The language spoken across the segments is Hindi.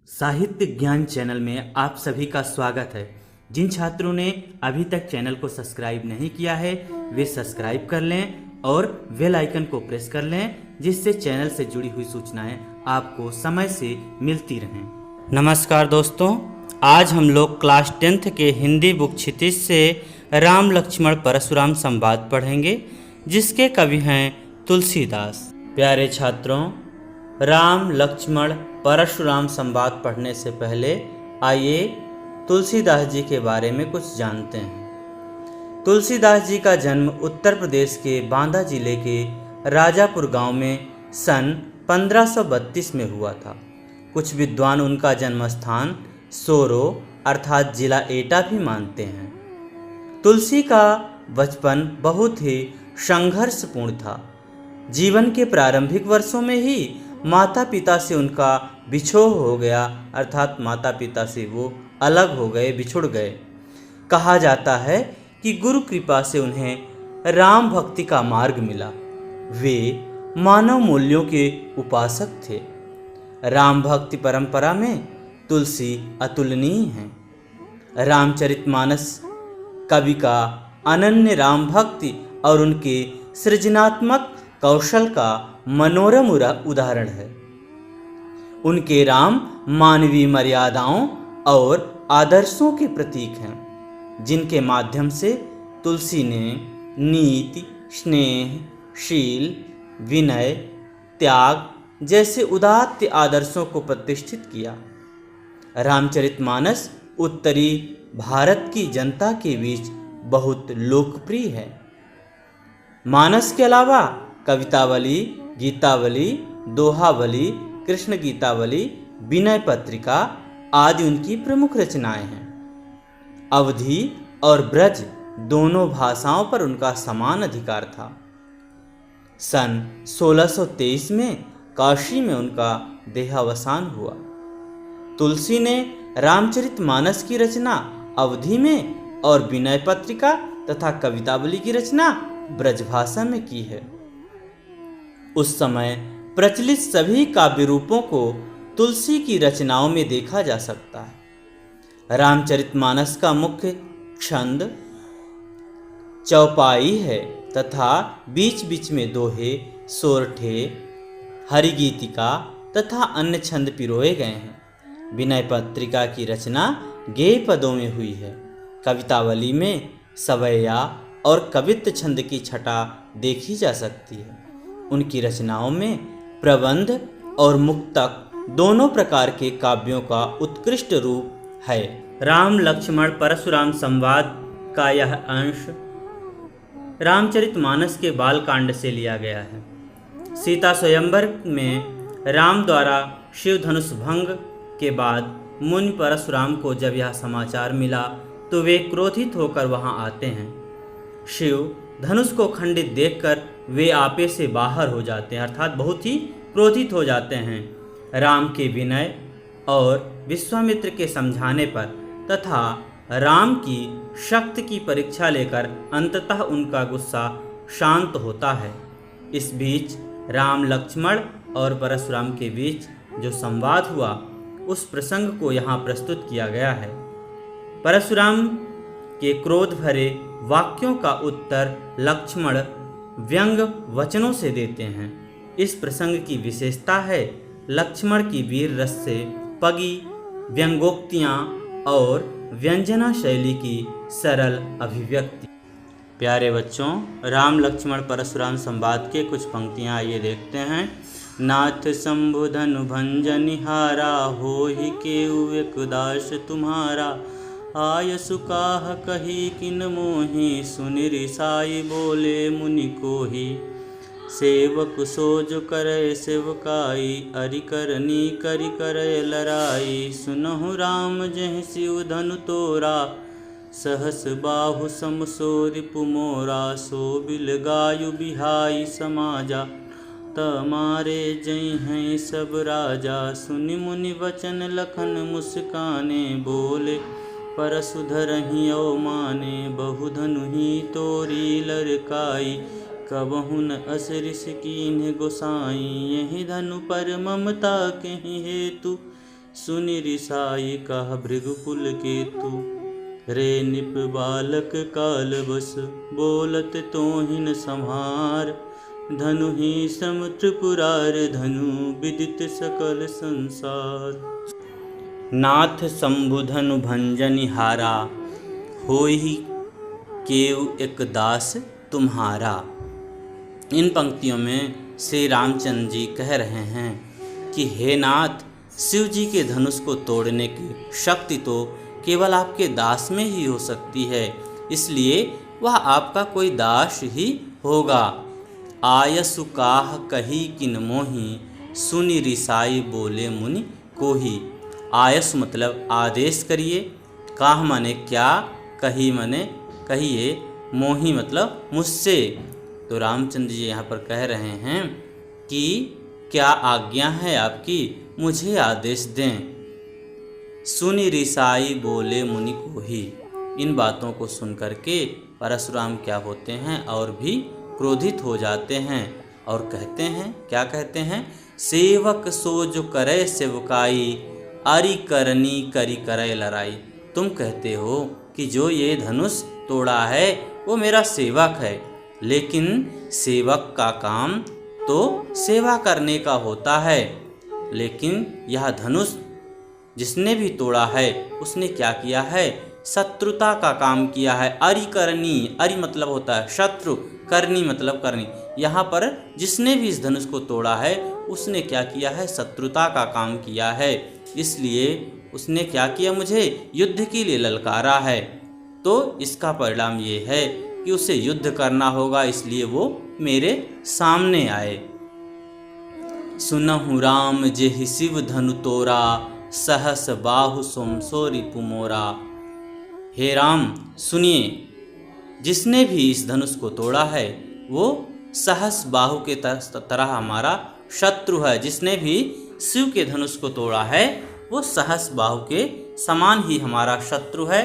साहित्य ज्ञान चैनल में आप सभी का स्वागत है। जिन छात्रों ने अभी तक चैनल को सब्सक्राइब नहीं किया है वे सब्सक्राइब कर लें और बेल आइकन को प्रेस कर लें, जिससे चैनल से जुड़ी हुई सूचनाएं आपको समय से मिलती रहें। नमस्कार दोस्तों, आज हम लोग क्लास 10th के हिंदी बुक क्षितिज से राम लक्ष्मण परशुराम संवाद पढ़ेंगे, जिसके कवि हैं तुलसीदास। प्यारे छात्रों, राम लक्ष्मण परशुराम संवाद पढ़ने से पहले आइए तुलसीदास जी के बारे में कुछ जानते हैं। तुलसीदास जी का जन्म उत्तर प्रदेश के बांदा जिले के राजापुर गांव में सन 1532 में हुआ था। कुछ विद्वान उनका जन्म स्थान सोरो अर्थात जिला एटा भी मानते हैं। तुलसी का बचपन बहुत ही संघर्षपूर्ण था। जीवन के प्रारंभिक वर्षों में ही माता पिता से उनका बिछोह हो गया, अर्थात माता पिता से वो अलग हो गए, बिछुड़ गए। कहा जाता है कि गुरु कृपा से उन्हें राम भक्ति का मार्ग मिला। वे मानव मूल्यों के उपासक थे। राम भक्ति परंपरा में तुलसी अतुलनीय हैं। रामचरितमानस कवि का अनन्य राम भक्ति और उनके सृजनात्मक कौशल का मनोरम उदाहरण है। उनके राम मानवीय मर्यादाओं और आदर्शों के प्रतीक हैं, जिनके माध्यम से तुलसी ने नीति, स्नेह, शील, विनय, त्याग जैसे उदात्त आदर्शों को प्रतिष्ठित किया। रामचरितमानस उत्तरी भारत की जनता के बीच बहुत लोकप्रिय है। मानस के अलावा कवितावली, गीतावली, दोहावली, कृष्ण गीतावली, विनय पत्रिका आदि उनकी प्रमुख रचनाएं हैं। अवधी और ब्रज दोनों भाषाओं पर उनका समान अधिकार था। सन 1623 में काशी में उनका देहावसान हुआ। तुलसी ने रामचरितमानस की रचना अवधी में और विनय पत्रिका तथा कवितावली की रचना ब्रजभाषा में की है। उस समय प्रचलित सभी काव्य रूपों को तुलसी की रचनाओं में देखा जा सकता है। रामचरितमानस का मुख्य छंद चौपाई है तथा बीच बीच में दोहे, सोरठे, हरिगीतिका तथा अन्य छंद पिरोए गए हैं। विनय पत्रिका की रचना गेय पदों में हुई है। कवितावली में सवैया और कवित्व छंद की छटा देखी जा सकती है। उनकी रचनाओं में प्रबंध और मुक्तक दोनों प्रकार के काव्यों का उत्कृष्ट रूप है। राम लक्ष्मण परशुराम संवाद का यह अंश रामचरितमानस के बालकांड से लिया गया है। सीता स्वयंवर में राम द्वारा शिव धनुष भंग के बाद मुनि परशुराम को जब यह समाचार मिला तो वे क्रोधित होकर वहां आते हैं। शिव धनुष को खंडित देखकर वे आपे से बाहर हो जाते हैं, अर्थात बहुत ही क्रोधित हो जाते हैं। राम के विनय और विश्वामित्र के समझाने पर तथा राम की शक्ति की परीक्षा लेकर अंततः उनका गुस्सा शांत होता है। इस बीच राम लक्ष्मण और परशुराम के बीच जो संवाद हुआ उस प्रसंग को यहाँ प्रस्तुत किया गया है। परशुराम के क्रोध भरे वाक्यों का उत्तर लक्ष्मण व्यंग वचनों से देते हैं। इस प्रसंग की विशेषता है लक्ष्मण की वीर रस से पगी व्यंगोक्तियाँ और व्यंजना शैली की सरल अभिव्यक्ति। प्यारे बच्चों, राम लक्ष्मण परशुराम संवाद के कुछ पंक्तियाँ आइए देखते हैं। नाथ शंभु धनु भंजनिहारा, होहि केउ एक दास तुम्हारा। आय सुकाह कही किन मोहि, सुनि रिसाई बोले मुनि कोहि। सेवक सोज करे सेवकाई, अरि करनी करि करे लराई। सुनहु राम जहि शिव धनु तोरा, सहस बाहु सम सो रिपु मोरा। सो बिल गायु बिहाई समाजा, तमारे जय हैं सब राजा। सुनि मुनि वचन लखन मुस्काने, बोले परशुधरहि अवमाने। बहुधनु ही तोरी लरकाई, कबहु न असरिस कीन्ह गोसाई। यही धनु पर ममता के हेतु, सुनि रिसाई कह भृगुकुल केतु। रे निप बालक काल बस बोलत तोहिन संहार। धनु ही सम त्रिपुरार धनु विदित सकल संसार। नाथ शंभु धनु भंजनि हारा होई केउ एक दास तुम्हारा। इन पंक्तियों में श्री रामचंद्र जी कह रहे हैं कि हे नाथ, शिव जी के धनुष को तोड़ने की शक्ति तो केवल आपके दास में ही हो सकती है, इसलिए वह आपका कोई दास ही होगा। आयसु काह कही किन मोही सुनि रिसाई बोले मुनि कोही। आयस मतलब आदेश करिए, काह माने क्या, कही माने कहिए, मोही मतलब मुझसे। तो रामचंद्र जी यहाँ पर कह रहे हैं कि क्या आज्ञा है आपकी, मुझे आदेश दें। सुनि रिसाई बोले मुनि कोही। इन बातों को सुन करके परशुराम क्या होते हैं और भी क्रोधित हो जाते हैं और कहते हैं, क्या कहते हैं, सेवक सो जो करे सेवकाई अरि करनी करी करे लड़ाई। तुम कहते हो कि जो ये धनुष तोड़ा है वो मेरा सेवक है, लेकिन सेवक का काम तो सेवा करने का होता है, लेकिन यह धनुष जिसने भी तोड़ा है उसने क्या किया है, शत्रुता का काम किया है। अरि करनी, अरि मतलब होता है शत्रु, करनी मतलब करनी। यहाँ पर जिसने भी इस धनुष को तोड़ा है उसने क्या किया है, शत्रुता का काम किया है, इसलिए उसने क्या किया, मुझे युद्ध के लिए ललकारा है। तो इसका परिणाम ये है कि उसे युद्ध करना होगा, इसलिए वो मेरे सामने आए। सुनहु राम जेहि शिव धनु तोरा सहस बाहु सोमसो रिपु मोरा। हे राम सुनिए, जिसने भी इस धनुष को तोड़ा है वो सहस बाहु के तरह हमारा शत्रु है। जिसने भी शिव के धनुष को तोड़ा है वो सहस बाहु के समान ही हमारा शत्रु है।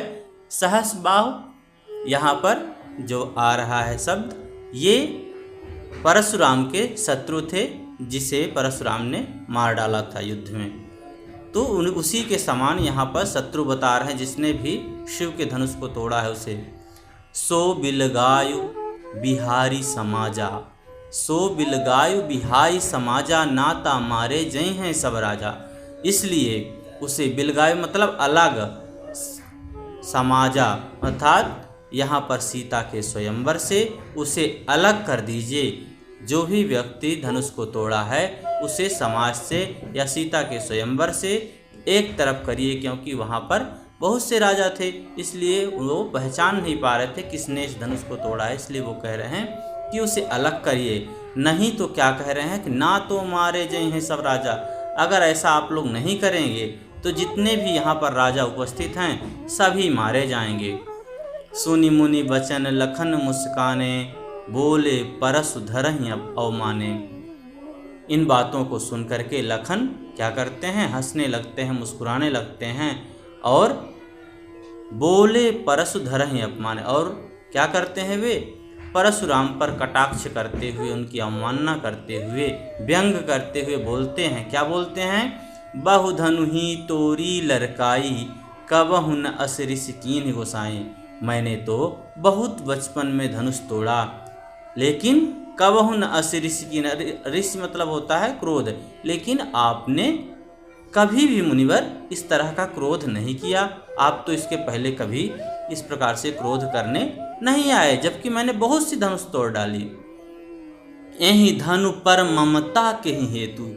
सहस बाहु यहाँ पर जो आ रहा है शब्द, ये परशुराम के शत्रु थे जिसे परशुराम ने मार डाला था युद्ध में। तो उसी के समान यहाँ पर शत्रु बता रहे हैं जिसने भी शिव के धनुष को तोड़ा है उसे। सो बिलगायु बिहारी समाजा, सो बिलगायु बिहारी समाजा नाता मारे जय हैं सब राजा। इसलिए उसे बिलगायु मतलब अलग, समाजा अर्थात यहाँ पर सीता के स्वयंवर से उसे अलग कर दीजिए। जो भी व्यक्ति धनुष को तोड़ा है उसे समाज से या सीता के स्वयंवर से एक तरफ करिए, क्योंकि वहाँ पर बहुत से राजा थे, इसलिए वो पहचान नहीं पा रहे थे किसने इस धनुष को तोड़ा है, इसलिए वो कह रहे हैं कि उसे अलग करिए। नहीं तो क्या कह रहे हैं कि ना तो मारे जय हैं सब राजा। अगर ऐसा आप लोग नहीं करेंगे तो जितने भी यहाँ पर राजा उपस्थित हैं सभी मारे जाएंगे। सुनि मुनि बचन लखन मुस्काने बोले परसु धरहि अवमाने। इन बातों को सुन करके लखन क्या करते हैं, हंसने लगते हैं, मुस्कुराने लगते हैं और बोले परसु धरहि अपमाने। और क्या करते हैं वे, परशुराम पर कटाक्ष करते हुए, उनकी अवमानना करते हुए, व्यंग करते हुए बोलते हैं। क्या बोलते हैं, बहुधनु ही तोरी लड़काई कबहु न अस ऋषि कीन्ह गोसाई। मैंने तो बहुत बचपन में धनुष तोड़ा, लेकिन कबहु न अस ऋषि कीन्ह, ऋषि मतलब होता है क्रोध, लेकिन आपने कभी भी मुनिवर इस तरह का क्रोध नहीं किया। आप तो इसके पहले कभी इस प्रकार से क्रोध करने नहीं आए, जबकि मैंने बहुत सी धनुष तोड़ डाली। यही धनु पर ममता के ही हेतु,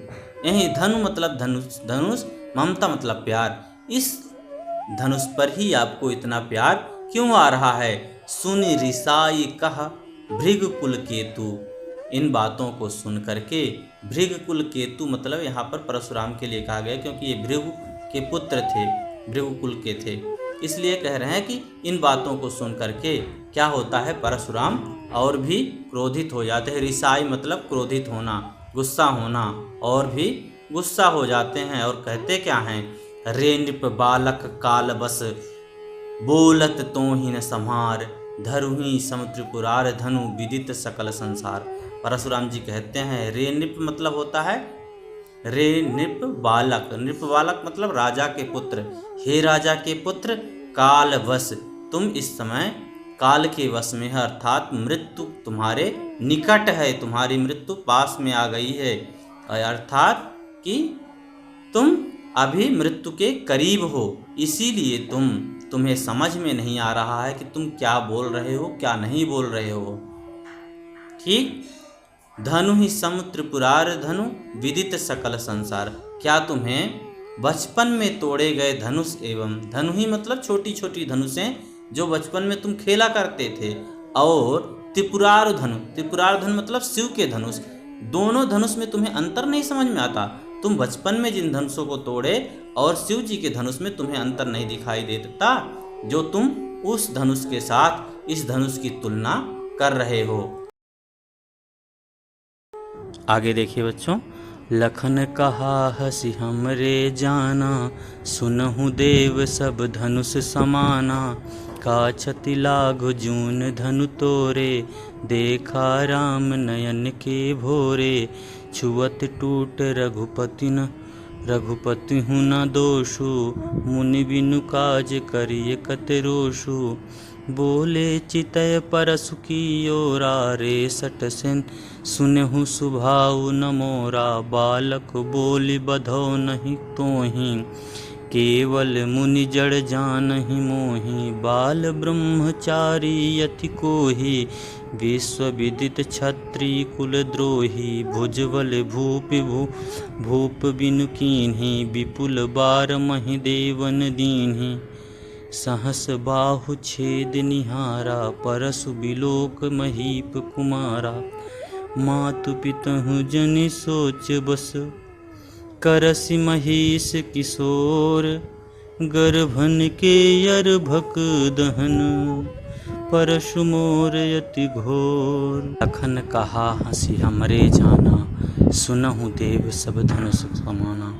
यही धनु मतलब धनुष, धनुष ममता मतलब प्यार। इस धनुष पर ही आपको इतना प्यार क्यों आ रहा है। सुनि रिसाई कहा भृगकुल केतु। इन बातों को सुन करके भृगकुल केतु मतलब यहाँ पर परशुराम के लिए कहा गया, क्योंकि ये भृगु के पुत्र थे, भृगुकुल के थे, इसलिए कह रहे हैं कि इन बातों को सुन करके क्या होता है, परशुराम और भी क्रोधित हो जाते हैं। रिसाई मतलब क्रोधित होना, गुस्सा होना, और भी गुस्सा हो जाते हैं और कहते क्या हैं, रे नृप बालक काल बस बोलत तोहि न संहार धरुहि समुद्रपुरार धनु विदित सकल संसार। परशुराम जी कहते हैं, रे नृप मतलब होता है रे नृप बालक, नृप बालक मतलब राजा के पुत्र, हे राजा के पुत्र, काल वश, तुम इस समय काल के वश में है, अर्थात मृत्यु तुम्हारे निकट है, तुम्हारी मृत्यु पास में आ गई है, अर्थात कि तुम अभी मृत्यु के करीब हो, इसीलिए तुम्हें समझ में नहीं आ रहा है कि तुम क्या बोल रहे हो क्या नहीं बोल रहे हो। ठीक। धनु ही सम त्रिपुरार धनु, विदित सकल संसार, क्या तुम्हें बचपन में तोड़े गए धनुष एवं, धनु ही मतलब छोटी छोटी धनुषें जो बचपन में तुम खेला करते थे, और त्रिपुरार धनु, त्रिपुरार धनु मतलब शिव के धनुष, दोनों धनुष में तुम्हें अंतर नहीं समझ में आता। तुम बचपन में जिन धनुषों को तोड़े और शिव जी के धनुष में तुम्हें अंतर नहीं दिखाई देता, जो तुम उस धनुष के साथ इस धनुष की तुलना कर रहे हो। आगे देखिए बच्चों, लखन कहा हसी हमरे जाना, सुनहु देव सब धनुष समाना, काछति लागु जून धनु तोरे, देखा राम नयन के भोरे, छुअत टूट रघुपति हूँ न दोषु, मुनि बिनु काज करिय कत रोषु, बोले चितय परसु कियो रे, सट सेन सुनहु सुभाउ न मोरा, बालक बोली बधौ नहीं तोहि, केवल मुनि जड़ जानहि मोहि, बाल ब्रह्मचारी यति कोहि, विश्व विदित क्षत्रि कुल द्रोही, भुजबल भूप बिनु कीन्हि, विपुल बार महि देवन दीन्हि, सहस बाहु छेद निहारा, परसु बिलोक महीप कुमारा, मातु पितहु जनि सोच बस, करसि महीष किशोर, गर्भन के अर्भक दहन, परशु मोर यति घोर, लखन कहा हंसी हमरे जाना, सुनहु देव सब धनुष समाना।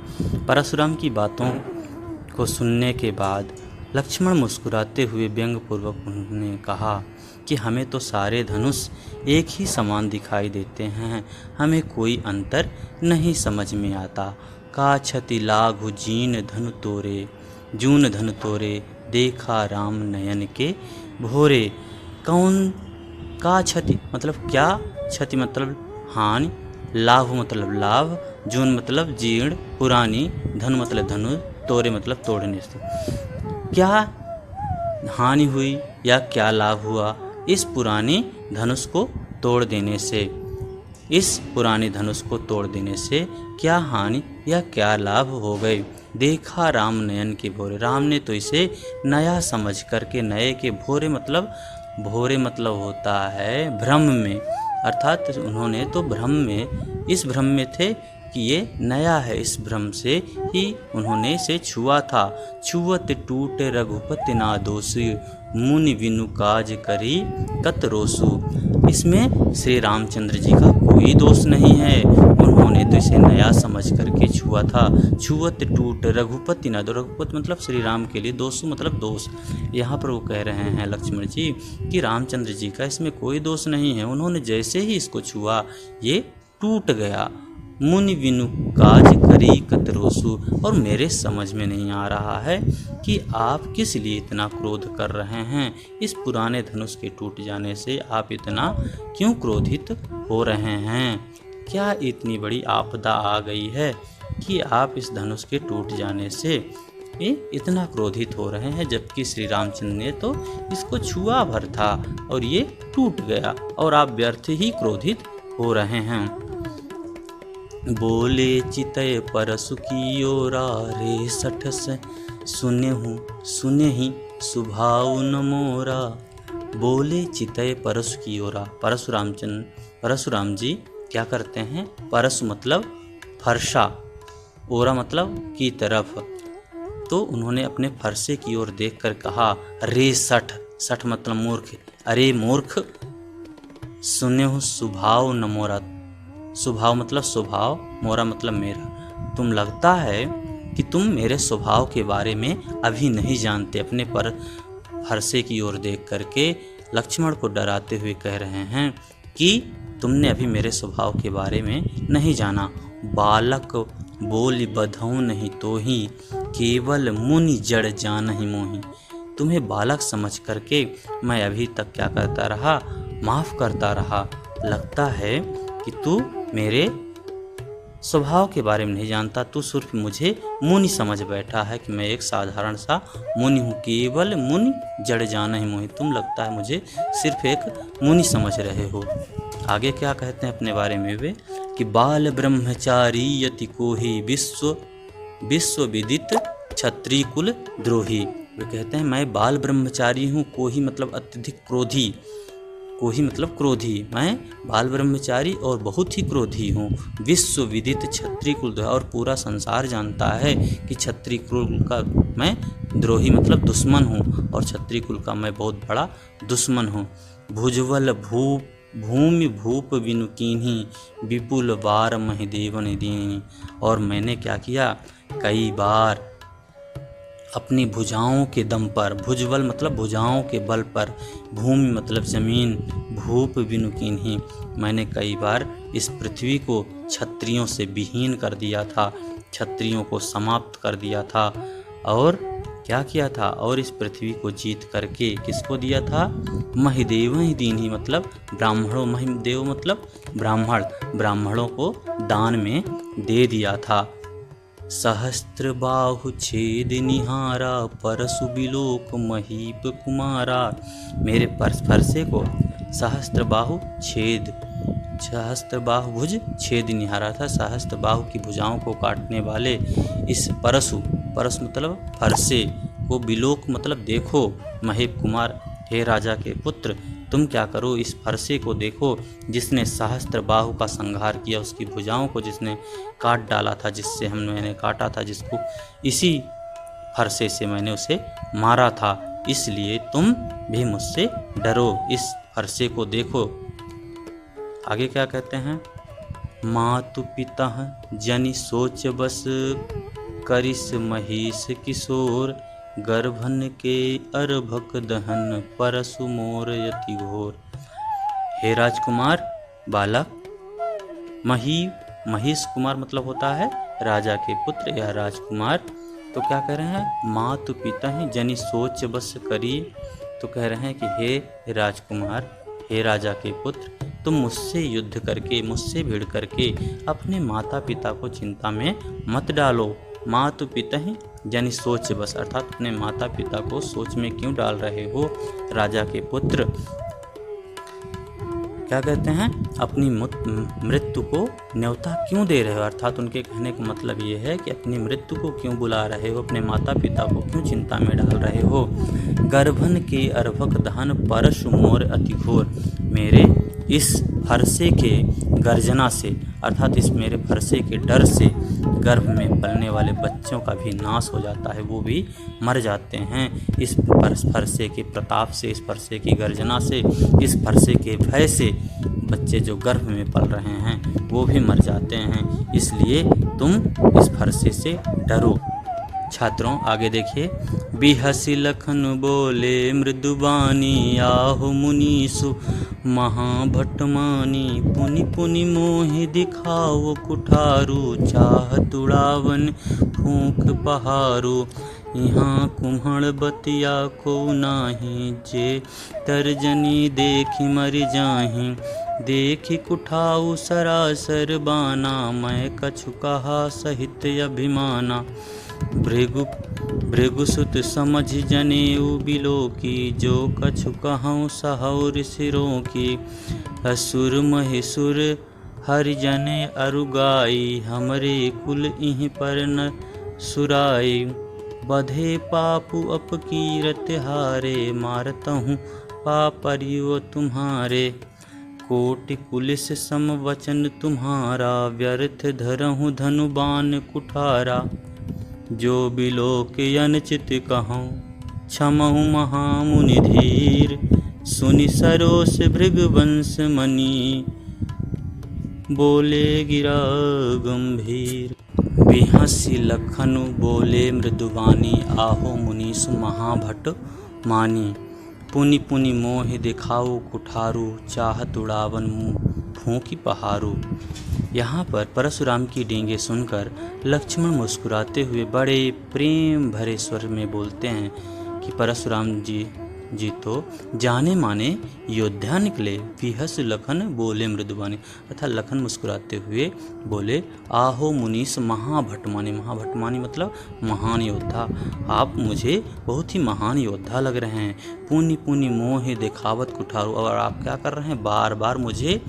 परशुराम की बातों को सुनने के बाद लक्ष्मण मुस्कुराते हुए व्यंग्यपूर्वक उन्होंने कहा कि हमें तो सारे धनुष एक ही समान दिखाई देते हैं, हमें कोई अंतर नहीं समझ में आता। काछति लागु जीन धनु तोरे, जून धनु तोरे, देखा राम नयन के भोरे। कौन का क्षति मतलब क्या, क्षति मतलब हानि, लाभ मतलब लाभ, जून मतलब जीर्ण पुरानी, धनु मतलब धनु, तोरे मतलब तोड़ने से। क्या हानि हुई या क्या लाभ हुआ इस पुरानी धनुष को तोड़ देने से? इस पुराने धनुष को तोड़ देने से क्या हानि या क्या लाभ हो गए? देखा राम नयन के भोरे, राम ने तो इसे नया समझ करके, नए के भोरे मतलब होता है भ्रम में, अर्थात उन्होंने तो भ्रम में, इस भ्रम में थे कि ये नया है, इस भ्रम से ही उन्होंने इसे छुआ था। छुअत टूट रघुपति ना दोषी, मुनि विनु काज करी कत रोसु। इसमें श्री रामचंद्र जी का कोई दोष नहीं है, उन्होंने तो इसे नया समझ करके छुआ था। छुअत टूट रघुपति ना दो, रघुपति मतलब श्री राम के लिए, दोषु मतलब दोष। यहाँ पर वो कह रहे हैं लक्ष्मण जी कि रामचंद्र जी का इसमें कोई दोष नहीं है, उन्होंने जैसे ही इसको छुआ ये टूट गया। मुनि विनु काज करी कत रोसु, और मेरे समझ में नहीं आ रहा है कि आप किस लिए इतना क्रोध कर रहे हैं। इस पुराने धनुष के टूट जाने से आप इतना क्यों क्रोधित हो रहे हैं? क्या इतनी बड़ी आपदा आ गई है कि आप इस धनुष के टूट जाने से इतना क्रोधित हो रहे हैं, जबकि श्री रामचंद्र ने तो इसको छुआ भर था और ये टूट गया और आप व्यर्थ ही क्रोधित हो रहे हैं। बोले चितय परसु कियो रे, सठ से सुने ही सुभाव न मोरा। बोले चितय परसु कियो रा, परशुराम जी क्या करते हैं? परसु मतलब फरसा, ओरा मतलब की तरफ, तो उन्होंने अपने फरसे की ओर देखकर कहा रे सठ, सठ मतलब मूर्ख, अरे मूर्ख, सुने हो सुभाव न मोरा, स्वभाव मतलब स्वभाव, मोरा मतलब मेरा। तुम लगता है कि तुम मेरे स्वभाव के बारे में अभी नहीं जानते। अपने पर फरसे की ओर देख करके लक्ष्मण को डराते हुए कह रहे हैं कि तुमने अभी मेरे स्वभाव के बारे में नहीं जाना। बालक बोल बधऊँ नहीं तोहि, केवल मुनि जड़ जानहि मोहि। तुम्हें बालक समझ करके मैं अभी तक क्या करता रहा, माफ़ करता रहा। लगता है कि तू मेरे स्वभाव के बारे में नहीं जानता, तू सिर्फ मुझे मुनि समझ बैठा है कि मैं एक साधारण सा मुनि हूँ। केवल मुनि जड़ जानहि मोहि, तुम लगता है मुझे सिर्फ एक मुनि समझ रहे हो। आगे क्या कहते हैं अपने बारे में वे कि बाल ब्रह्मचारी यति कोहि, विश्व विदित क्षत्रिय कुल द्रोही। वे कहते हैं मैं बाल ब्रह्मचारी हूँ, कोहि मतलब अत्यधिक क्रोधी, कोहि मतलब क्रोधी, मैं बाल ब्रह्मचारी और बहुत ही क्रोधी हूँ। विश्व विदित क्षत्रिय कुल, और पूरा संसार जानता है कि क्षत्रिय कुल का मैं द्रोही मतलब दुश्मन हूँ, और क्षत्रिय कुल का मैं बहुत बड़ा दुश्मन हूँ। भुजबल भूमि भूप बिनु कीन्ही, विपुल बार महि देवन दीन्ही। और मैंने क्या किया, कई बार अपनी भुजाओं के दम पर, भुजबल मतलब भुजाओं के बल पर, भूमि मतलब जमीन, भूप बिनु कीन्ही, मैंने कई बार इस पृथ्वी को क्षत्रियों से विहीन कर दिया था, क्षत्रियों को समाप्त कर दिया था। और क्या किया था, और इस पृथ्वी को जीत करके किसको दिया था, महिदेव ही दीन्ही मतलब ब्राह्मणों, महिदेव मतलब ब्राह्मण, ब्राह्मणों को दान में दे दिया था। सहस्त्र बाहु छेद निहारा, परशु बिलोक महीप कुमारा। मेरे फरसे को सहस्त्र बाहु छेद, सहस्त्र बाहु भुज छेद निहारा था, सहस्त्र बाहु की भुजाओं को काटने वाले इस परशु मतलब फरसे को, बिलोक मतलब देखो, महीप कुमार हे राजा के पुत्र, तुम क्या करो, इस फरसे को देखो जिसने सहस्त्र बाहु का संहार किया, उसकी भुजाओं को जिसने काट डाला था, जिससे मैंने काटा था जिसको, इसी फरसे से मैंने उसे मारा था। इसलिए तुम भी मुझसे डरो, इस फरसे को देखो। आगे क्या कहते हैं, मातु पिता जनि सोच बस, करिस महीश किशोर, गर्भन के अर्भक दहन, परशु मोर यति घोर। हे राजकुमार बालक, महीश कुमार मतलब होता है राजा के पुत्र, यह राजकुमार। तो क्या कह रहे हैं, मातु पिता ही जनि सोच बस करी, तो कह रहे हैं कि हे राजकुमार, हे राजा के पुत्र, तुम मुझसे युद्ध करके, मुझसे भिड़ करके अपने माता पिता को चिंता में मत डालो। मातु पिता ही जनि सोच बस, अर्थात अपने माता पिता को सोच में क्यों डाल रहे हो राजा के पुत्र। क्या कहते हैं, अपनी मृत्यु को न्योता क्यों दे रहे हो, अर्थात उनके कहने का मतलब ये है कि अपनी मृत्यु को क्यों बुला रहे हो, अपने माता पिता को क्यों चिंता में डाल रहे हो। गर्भन के अर्भक दहन, परशु मोर अति घोर। मेरे इस फरसे के गर्जना से, अर्थात इस मेरे फरसे के डर से गर्भ में पलने वाले बच्चों का भी नाश हो जाता है, वो भी मर जाते हैं। इस फरसे के प्रताप से, इस फरसे की गर्जना से, इस फरसे के भय से बच्चे जो गर्भ में पल रहे हैं वो भी मर जाते हैं। इसलिए तुम इस फरसे से डरो। छात्रों आगे देखिए, बिहसी लखन बोले मृदुबानी, आहो मुनीसु महाभटमानी, पुनि पुनि मोहि दिखाओ कुठारू, चाह तुड़ावन फूंक पहारू, यहाँ कुम्हड़ बतिया को नाही, जे तर्जनी देखी मर जाही, देखी कुठाऊ सरासर बाना, मैं कछु कहा सहित अभिमाना, भृगुसुत समझ जनेऊ बिलोकी, जो कछु कहूँ सहौर सिरों की, असुर महिसुर हरिजन अरुगाई, हमरे कुल इहीं पर न सुराई, बधे पापु अपकीरत हारे, मारतहूँ पापरियो तुम्हारे, कोटि पुलिस सम वचन तुम्हारा, व्यर्थ धरहूँ धनुबान कुठारा, जो बिलोक अनचित कहूँ क्षमहु महामुनि धीर, सुनि सरोस भृगवंश मणि, बोले गिरा गंभीर। बिहसी लखनु बोले मृदुवानी, आहो मुनीसु महाभट मानी, पुनि पुनि मोहि दिखाओ कुठारू, चाह तुड़ावन फूंकी पहारू। यहाँ पर परशुराम की डींगे सुनकर लक्ष्मण मुस्कुराते हुए बड़े प्रेम भरे स्वर में बोलते हैं कि परशुराम जी तो जाने माने योद्धा निकले। विहस लखन बोले मृदुबानी, अर्थात लखन मुस्कुराते हुए बोले, आहो मुनीस महाभटमानी। महाभटमानी मतलब महान योद्धा, आप मुझे बहुत ही महान योद्धा लग रहे हैं। पुनि पुनि मोहे देखावत कुठारू, और आप क्या कर रहे हैं, बार बार मुझे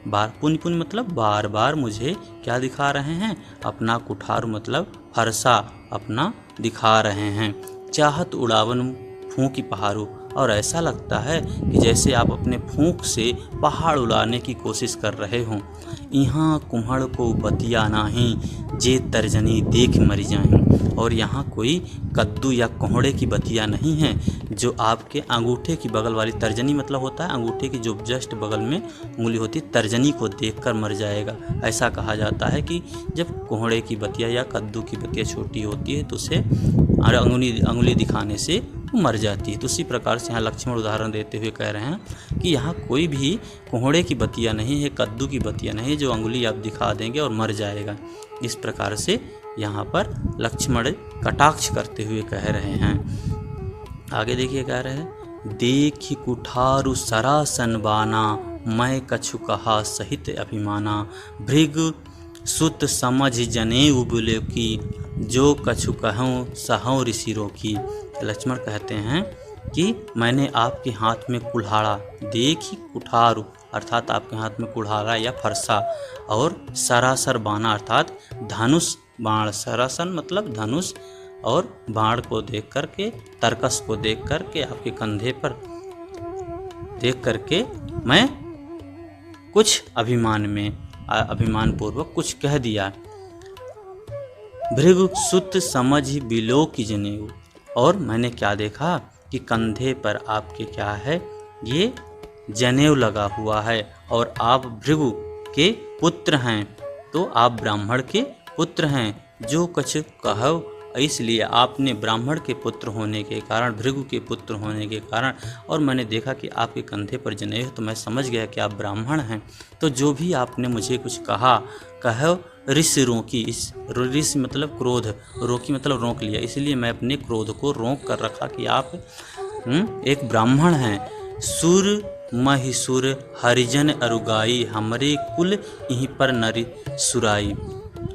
पुनि पुनि मतलब बार बार मुझे क्या दिखा रहे हैं, अपना कुठारू मतलब फरसा अपना दिखा रहे हैं। चाहत उड़ावन फूंकी पहाड़ू, और ऐसा लगता है कि जैसे आप अपने फूंक से पहाड़ उड़ाने की कोशिश कर रहे हों। यहाँ कुम्हड़ को बतिया नाही, जे तर्जनी देख मरी जाएं। और यहाँ कोई कद्दू या कोहड़े की बतिया नहीं है जो आपके अंगूठे की बगल वाली, तर्जनी मतलब होता है अंगूठे की जो जस्ट बगल में उंगली होती है, तर्जनी को देखकर मर जाएगा। ऐसा कहा जाता है कि जब कोहड़े की बतिया या कद्दू की बतिया छोटी होती है तो उसे अंगुली दिखाने से वो मर जाती है। तो उसी प्रकार से यहाँ लक्ष्मण उदाहरण देते हुए कह रहे हैं कि यहाँ कोई भी कोहड़े की बतिया नहीं है, कद्दू की बतिया नहीं है जो अंगुली आप दिखा देंगे और मर जाएगा। इस प्रकार से यहाँ पर लक्ष्मण कटाक्ष करते हुए कह रहे हैं। आगे देखिए कह रहे हैं, देखी कुठारु सरासन बाना, मैं कछु कहा सहित अभिमाना। भृग सुत समझ जनेऊ बुले की, जो कछु कहूँ सहूँ ऋषि रोकी। लक्ष्मण कहते हैं कि मैंने आपके हाथ में कुल्हाड़ा, देखी कुठारु अर्थात आपके हाथ में कुल्हाड़ा या फरसा, और सरासर बाना अर्थात धनुष बाण। सरासन मतलब धनुष, और बाण को देख करके, तरकस को देख करके, आपके कंधे पर देख करके मैं कुछ अभिमान पूर्वक कुछ कह दिया। भृगु सुत समझ बिलो की जनेऊ, और मैंने क्या देखा कि कंधे पर आपके क्या है, ये जनेऊ लगा हुआ है, और आप भृगु के पुत्र हैं, तो आप ब्राह्मण के पुत्र हैं। जो कछ कहो, इसलिए आपने ब्राह्मण के पुत्र होने के कारण, भृगु के पुत्र होने के कारण, और मैंने देखा कि आपके कंधे पर जनेऊ है, तो मैं समझ गया कि आप ब्राह्मण हैं। तो जो भी आपने मुझे कुछ कहो ऋषि रोकी, इस ऋषि मतलब क्रोध, रोकी मतलब रोक लिया, इसलिए मैं अपने क्रोध को रोक कर रखा कि आप एक ब्राह्मण हैं। सुर महिसुर हरिजन अरुगाई, हमारे कुल यहीं पर नरी सुराई।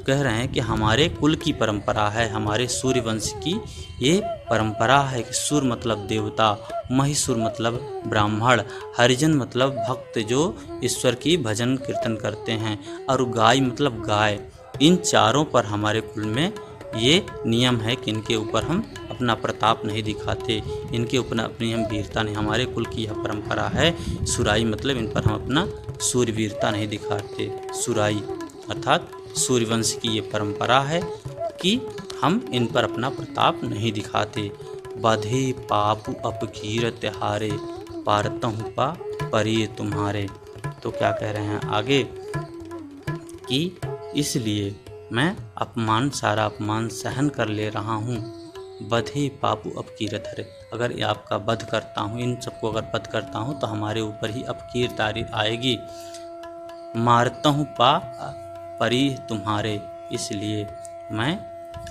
कह रहे हैं कि हमारे कुल की परंपरा है, हमारे सूर्य वंश की ये परंपरा है कि सुर मतलब देवता, महिसुर मतलब ब्राह्मण, हरिजन मतलब भक्त जो ईश्वर की भजन कीर्तन करते हैं, और गाय मतलब गाय। इन चारों पर हमारे कुल में ये नियम है कि इनके ऊपर हम अपना प्रताप नहीं दिखाते, इनके ऊपर अपनी हम वीरता नहीं, हमारे कुल की यह परंपरा है। सुराई मतलब इन पर हम अपना सूर्यवीरता नहीं दिखाते। सुराई अर्थात सूर्यवंश की ये परंपरा है कि हम इन पर अपना प्रताप नहीं दिखाते। बधे पापु अपकीरत हारे, पारतहु पा परिये तुम्हारे। तो क्या कह रहे हैं आगे कि इसलिए मैं सारा अपमान सहन कर ले रहा हूँ। बधे पापु अपकीरत हरे, अगर आपका वध करता हूँ, इन सबको अगर वध करता हूँ तो हमारे ऊपर ही अपकीरत आएगी। मारता हूँ पा परी तुम्हारे, इसलिए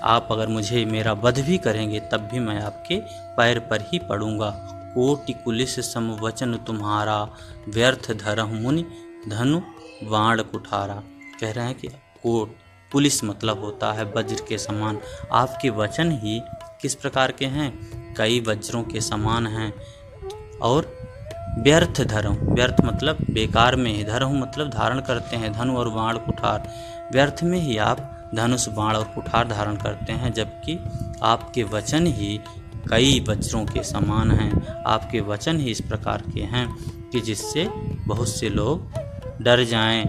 आप अगर मुझे मेरा वध भी करेंगे तब भी मैं आपके पैर पर ही पड़ूंगा। कोटि कुलिस समवचन तुम्हारा, व्यर्थ धरहु मुनि धनु बाण कुठारा। कह रहे हैं कि कोट पुलिस मतलब होता है वज्र के समान, आपके वचन ही किस प्रकार के हैं, कई वज्रों के समान हैं। और व्यर्थ धरहु, व्यर्थ मतलब बेकार में ही, धरहु मतलब धारण करते हैं, धनु और बाण कुठार, व्यर्थ में ही आप धनुष बाण और कुठार धारण करते हैं, जबकि आपके वचन ही कई वज्रों के समान हैं। आपके वचन ही इस प्रकार के हैं कि जिससे बहुत से लोग डर जाएं,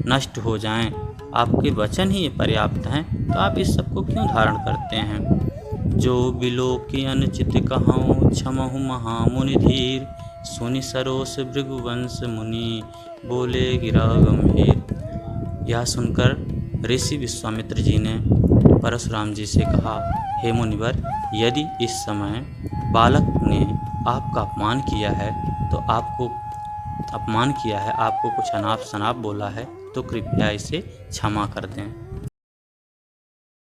नष्ट हो जाएं। आपके वचन ही पर्याप्त हैं, तो आप इस सब को क्यों धारण करते हैं। जो बिलोकी अनुचित कहूँ, क्षमहु महामुनि धीर, सुनि सरोस भृगुवंश मुनि, बोले गिरा गंभीर। यह सुनकर ऋषि विश्वामित्र जी ने परशुराम जी से कहा, हे मुनिवर, यदि इस समय बालक ने आपका अपमान किया है, आपको कुछ अनाप शनाप बोला है, तो कृपया इसे क्षमा कर दें।